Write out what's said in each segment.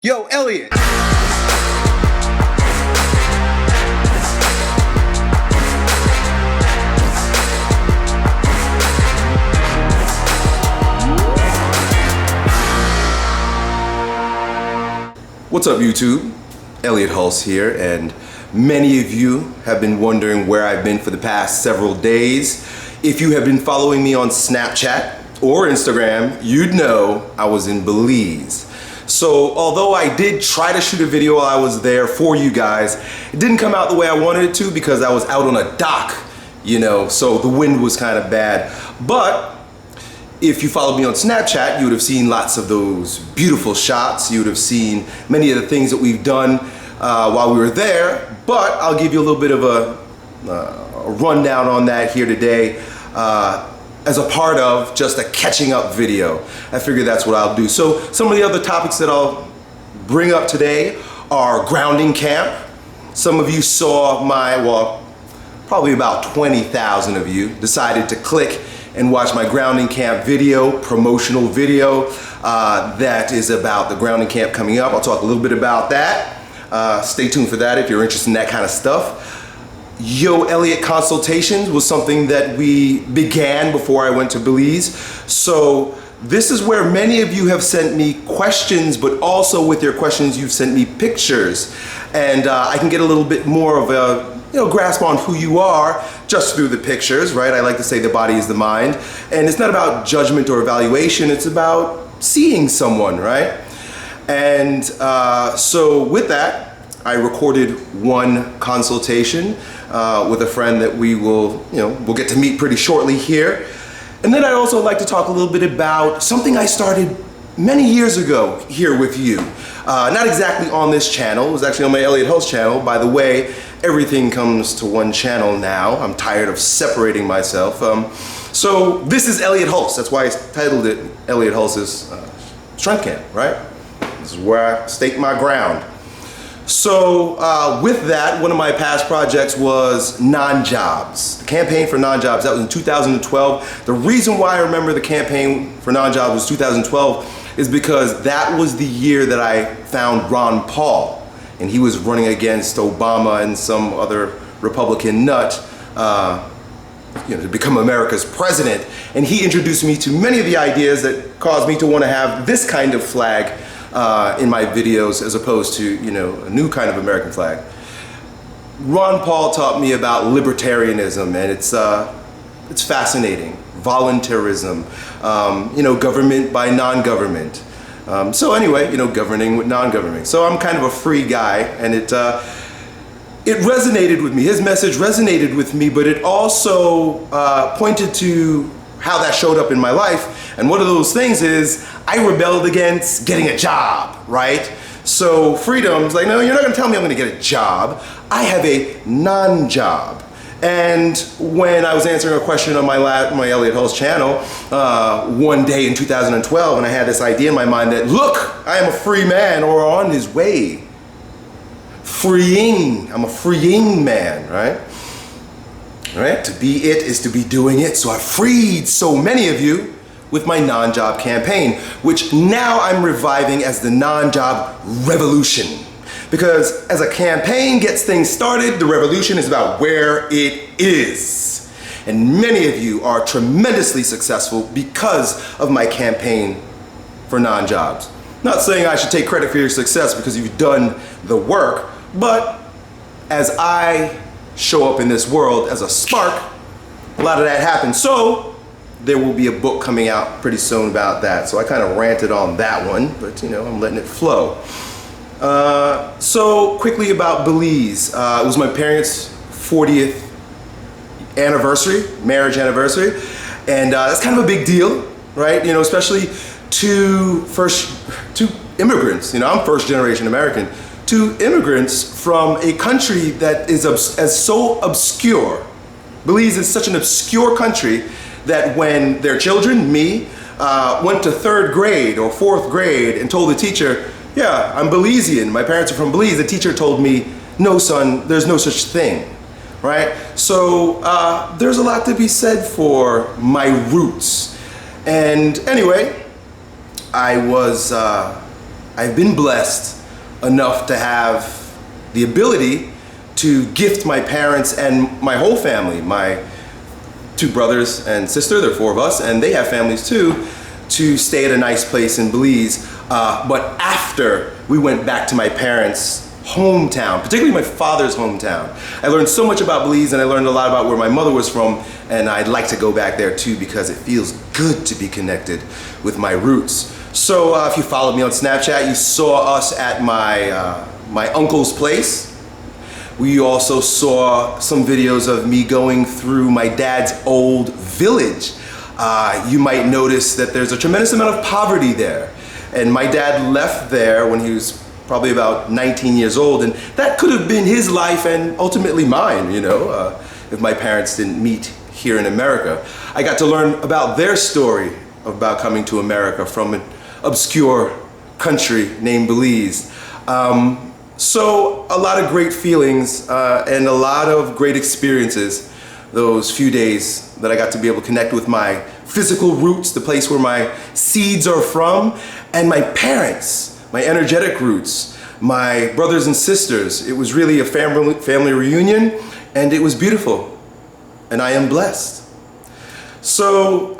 Yo, Elliot! What's up, YouTube? Elliot Hulse here, and many of you have been wondering where I've been for the past several days. If you have been following me on Snapchat or Instagram, you'd know I was in Belize. So although I did try to shoot a video while I was there for you guys, it didn't come out the way I wanted it to because I was out on a dock, you know, so the wind was kind of bad. But if you followed me on Snapchat, you would have seen lots of those beautiful shots. You would have seen many of the things that we've done while we were there, but I'll give you a little bit of a rundown on that here today. As a part of just a catching up video. I figure that's what I'll do. So some of the other topics that I'll bring up today are grounding camp. Some of you saw well, probably about 20,000 of you decided to click and watch my grounding camp video, promotional video that is about the grounding camp coming up. I'll talk a little bit about that. Stay tuned for that if you're interested in that kind of stuff. Yo, Elliot consultations was something that we began before I went to Belize. So this is where many of you have sent me questions, but also with your questions, you've sent me pictures. And I can get a little bit more of a grasp on who you are just through the pictures, right? I like to say the body is the mind. And it's not about judgment or evaluation, it's about seeing someone, right? And so with that, I recorded one consultation with a friend that we'll get to meet pretty shortly here. And then I'd also like to talk a little bit about something I started many years ago here with you. Not exactly on this channel, it was actually on my Elliot Hulse channel. By the way, everything comes to one channel now. I'm tired of separating myself. So this is Elliot Hulse, that's why I titled it Elliot Hulse's Strength Camp, right? This is where I stake my ground. So with that, one of my past projects was non-jobs, the campaign for non-jobs. That was in 2012. The reason why I remember the campaign for non-jobs was 2012 is because that was the year that I found Ron Paul, and he was running against Obama and some other Republican nut to become America's president. And he introduced me to many of the ideas that caused me to want to have this kind of flag in my videos as opposed to, a new kind of American flag. Ron Paul taught me about libertarianism, and it's fascinating. Voluntarism, government by non-government. So anyway, governing with non-governing. So I'm kind of a free guy, and it resonated with me. His message resonated with me, but it also pointed to how that showed up in my life. And one of those things is I rebelled against getting a job, right? So freedom's like, no, you're not gonna tell me I'm gonna get a job. I have a non-job. And when I was answering a question on my Elliot Hulse channel one day in 2012, and I had this idea in my mind that, look, I am a free man, or on his way. I'm a freeing man, right? Right? To be it is to be doing it. So I freed so many of you with my non-job campaign, which now I'm reviving as the non-job revolution. Because as a campaign gets things started, the revolution is about where it is. And many of you are tremendously successful because of my campaign for non-jobs. Not saying I should take credit for your success because you've done the work, but as I show up in this world as a spark, a lot of that happens. So there will be a book coming out pretty soon about that. So I kind of ranted on that one, but I'm letting it flow. So quickly about Belize. It was my parents' 40th anniversary, marriage anniversary. And that's kind of a big deal, right? Especially to immigrants. I'm first generation American. To immigrants from a country that is so obscure. Belize is such an obscure country that when their children, me, went to 3rd grade or 4th grade and told the teacher, yeah, I'm Belizean, my parents are from Belize, the teacher told me, no son, there's no such thing, right? So there's a lot to be said for my roots. And anyway, I I've been blessed enough to have the ability to gift my parents and my whole family, my 2 brothers and sister, there are 4 of us, and they have families too, to stay at a nice place in Belize. But after we went back to my parents' hometown, particularly my father's hometown, I learned so much about Belize, and I learned a lot about where my mother was from, and I'd like to go back there too because it feels good to be connected with my roots. So if you followed me on Snapchat, you saw us at my uncle's place. We also saw some videos of me going through my dad's old village. You might notice that there's a tremendous amount of poverty there. And my dad left there when he was probably about 19 years old, and that could have been his life and ultimately mine, you know, if my parents didn't meet here in America. I got to learn about their story about coming to America from an obscure country named Belize. So a lot of great feelings and a lot of great experiences those few days that I got to be able to connect with my physical roots, the place where my seeds are from, and my parents, my energetic roots, my brothers and sisters. It was really a family reunion, and it was beautiful, and I am blessed. So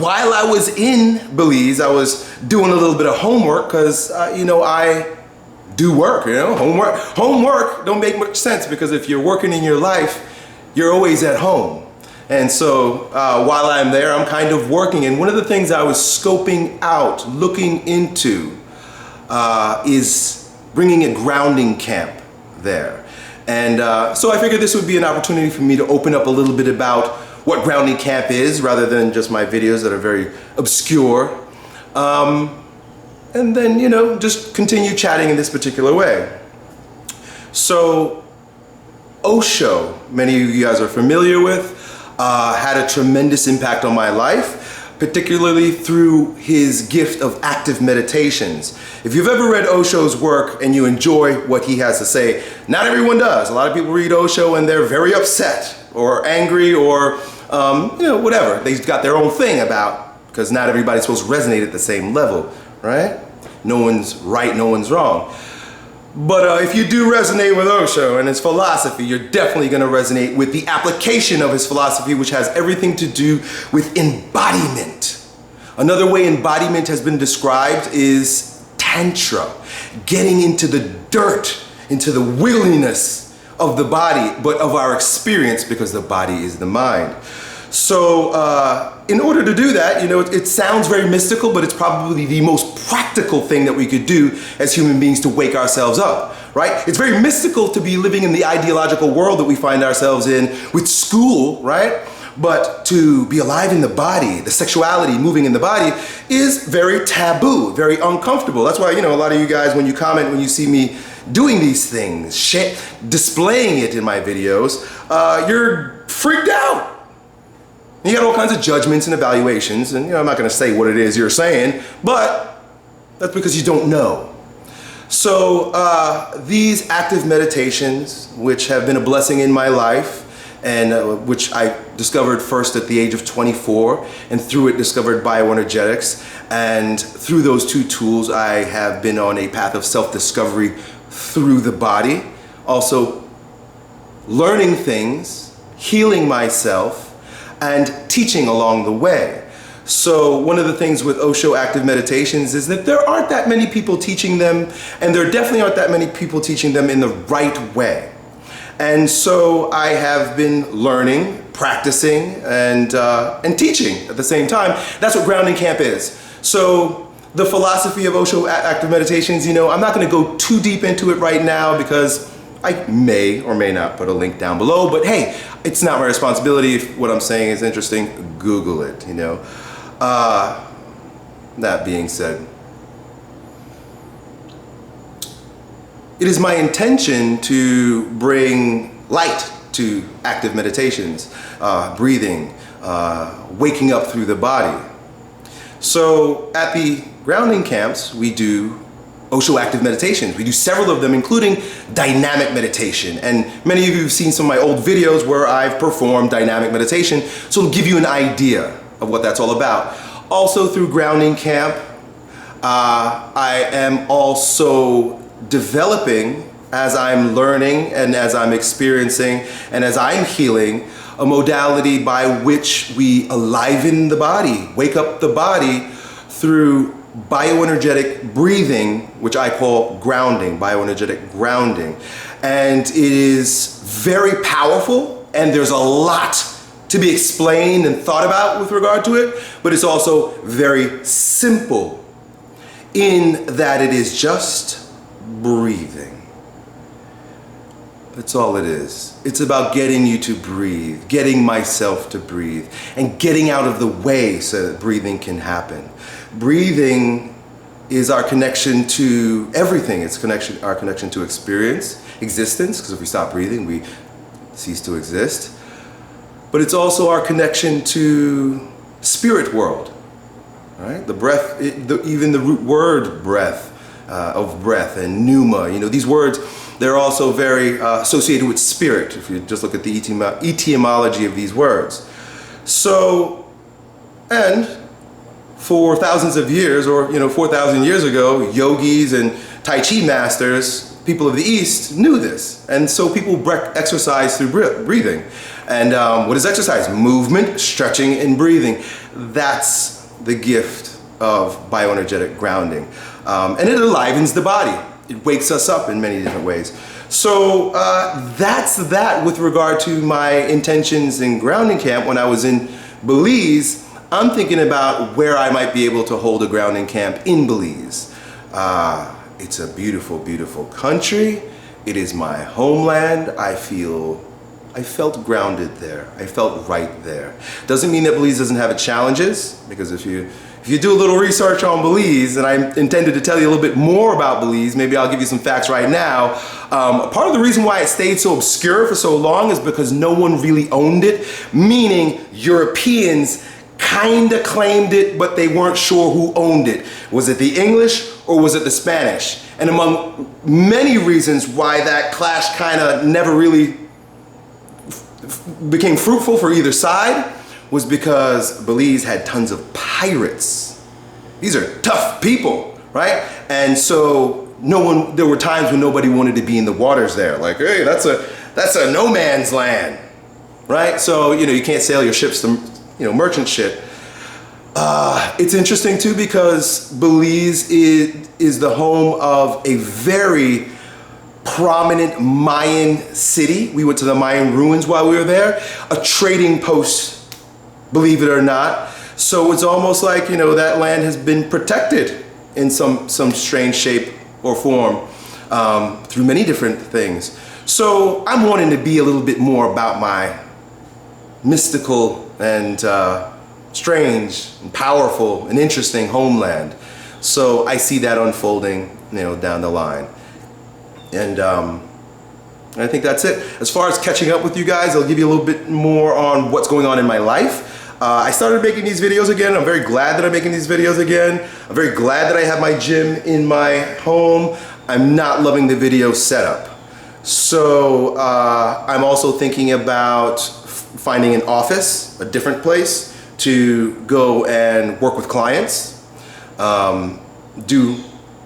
while I was in Belize, I was doing a little bit of homework because, you know, I do work, you know, homework don't make much sense because if you're working in your life, you're always at home. And so while I'm there, I'm kind of working. And one of the things I was scoping out, looking into, is bringing a grounding camp there. And so I figured this would be an opportunity for me to open up a little bit about what grounding camp is rather than just my videos that are very obscure. And then, you know, just continue chatting in this particular way. So Osho, many of you guys are familiar with, had a tremendous impact on my life, particularly through his gift of active meditations. If you've ever read Osho's work and you enjoy what he has to say, not everyone does. A lot of people read Osho and they're very upset or angry or, you know, whatever. They've got their own thing about, because not everybody's supposed to resonate at the same level, right? No one's right, no one's wrong. But if you do resonate with Osho and his philosophy, you're definitely going to resonate with the application of his philosophy, which has everything to do with embodiment. Another way embodiment has been described is tantra, getting into the dirt, into the wiggliness of the body, but of our experience, because the body is the mind. So in order to do that, you know, it sounds very mystical, but it's probably the most practical thing that we could do as human beings to wake ourselves up, right? It's very mystical to be living in the ideological world that we find ourselves in with school, right? But to be alive in the body, the sexuality moving in the body is very taboo, very uncomfortable. That's why, you know, a lot of you guys, when you comment, when you see me doing these things, displaying it in my videos, you're freaked out. You got all kinds of judgments and evaluations, and you know, I'm not going to say what it is you're saying, but that's because you don't know. So these active meditations, which have been a blessing in my life, and which I discovered first at the age of 24, and through it discovered bioenergetics, and through those 2 tools I have been on a path of self-discovery through the body, also learning things, healing myself, and teaching along the way. So one of the things with Osho active meditations is that there aren't that many people teaching them, and there definitely aren't that many people teaching them in the right way. And so I have been learning, practicing, and teaching at the same time. That's what grounding camp is. So the philosophy of Osho active meditations, you know, I'm not going to go too deep into it right now because I may or may not put a link down below, but hey, it's not my responsibility. If what I'm saying is interesting, Google it, you know. That being said, it is my intention to bring light to active meditations, breathing, waking up through the body. So at the grounding camps, we do Osho active meditations. We do several of them, including dynamic meditation. And many of you have seen some of my old videos where I've performed dynamic meditation, so it'll give you an idea of what that's all about. Also through grounding camp, I am also developing, as I'm learning and as I'm experiencing and as I'm healing, a modality by which we aliven the body, wake up the body through bioenergetic breathing, which I call grounding, bioenergetic grounding. And it is very powerful, and there's a lot to be explained and thought about with regard to it, but it's also very simple in that it is just breathing. That's all it is. It's about getting you to breathe, getting myself to breathe, and getting out of the way so that breathing can happen. Breathing is our connection to everything. It's our connection to existence, because if we stop breathing, we cease to exist. But it's also our connection to spirit world, right? The breath, even the root word breath, of breath and pneuma, these words, they're also very associated with spirit, if you just look at the etymology of these words. So, and for thousands of years, or 4,000 years ago, yogis and Tai Chi masters, people of the East, knew this. And so people exercise through breathing. And what is exercise? Movement, stretching, and breathing. That's the gift of bioenergetic grounding. And it alivens the body. It wakes us up in many different ways. So that's that with regard to my intentions in grounding camp. When I was in Belize, I'm thinking about where I might be able to hold a grounding camp in Belize. It's a beautiful, beautiful country. It is my homeland. I felt grounded there. I felt right there. Doesn't mean that Belize doesn't have its challenges, because if you do a little research on Belize, and I intended to tell you a little bit more about Belize, maybe I'll give you some facts right now. Part of the reason why it stayed so obscure for so long is because no one really owned it, meaning Europeans kinda claimed it, but they weren't sure who owned it. Was it the English or was it the Spanish? And among many reasons why that clash kinda never really became fruitful for either side was because Belize had tons of pirates. These are tough people, right? And so there were times when nobody wanted to be in the waters there. Like, hey, that's a no man's land, right? So, you can't sail your ships to, merchant shit. It's interesting too, because Belize is the home of a very prominent Mayan city. We went to the Mayan ruins while we were there, a trading post, believe it or not. So it's almost like, that land has been protected in some strange shape or form through many different things. So I'm wanting to be a little bit more about my mystical and strange and powerful and interesting homeland. So I see that unfolding, down the line. And I think that's it. As far as catching up with you guys, I'll give you a little bit more on what's going on in my life. I started making these videos again. I'm very glad that I'm making these videos again. I'm very glad that I have my gym in my home. I'm not loving the video setup. So I'm also thinking about finding an office, a different place to go and work with clients, do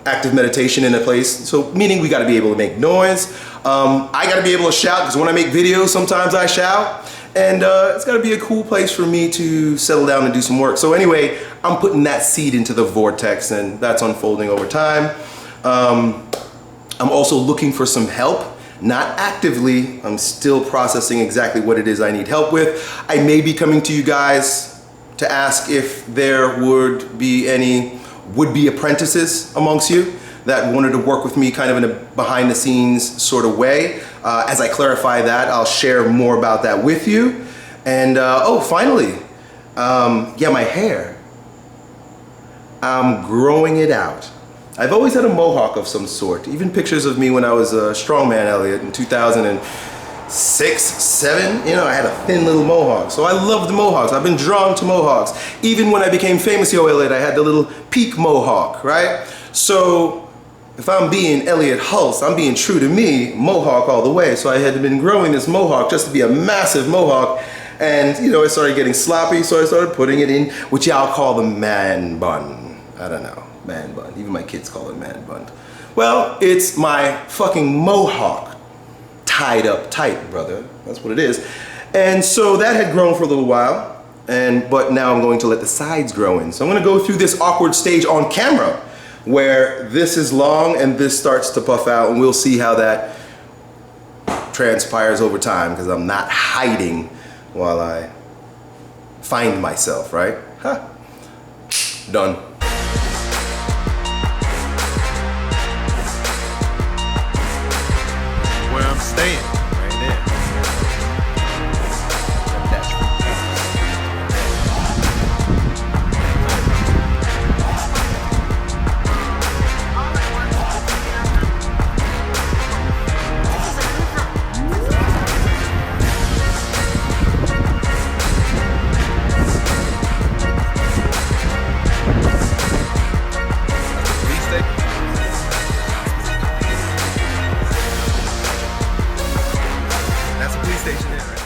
active meditation in a place. So meaning we got to be able to make noise. I got to be able to shout, because when I make videos, sometimes I shout. And it's got to be a cool place for me to settle down and do some work. So anyway, I'm putting that seed into the vortex, and that's unfolding over time. I'm also looking for some help. Not actively. I'm still processing exactly what it is I need help with. I may be coming to you guys to ask if there would be any would-be apprentices amongst you that wanted to work with me kind of in a behind-the-scenes sort of way. As I clarify that, I'll share more about that with you. And finally, yeah, my hair. I'm growing it out. I've always had a mohawk of some sort. Even pictures of me when I was a strongman Elliott in 2006, 7, I had a thin little mohawk. So I loved mohawks. I've been drawn to mohawks. Even when I became famous here, Elliott, I had the little peak mohawk, right? So if I'm being Elliott Hulse, I'm being true to me, mohawk all the way. So I had been growing this mohawk just to be a massive mohawk. And, it started getting sloppy, so I started putting it in what y'all call the man bun. I don't know. Manbun. Even my kids call it Manbun. Well, it's my fucking mohawk tied up tight, brother. That's what it is. And so that had grown for a little while, but now I'm going to let the sides grow in. So I'm gonna go through this awkward stage on camera where this is long and this starts to puff out, and we'll see how that transpires over time, because I'm not hiding while I find myself, right? Huh. Done. Where I'm staying, right there. That's a police station there, right?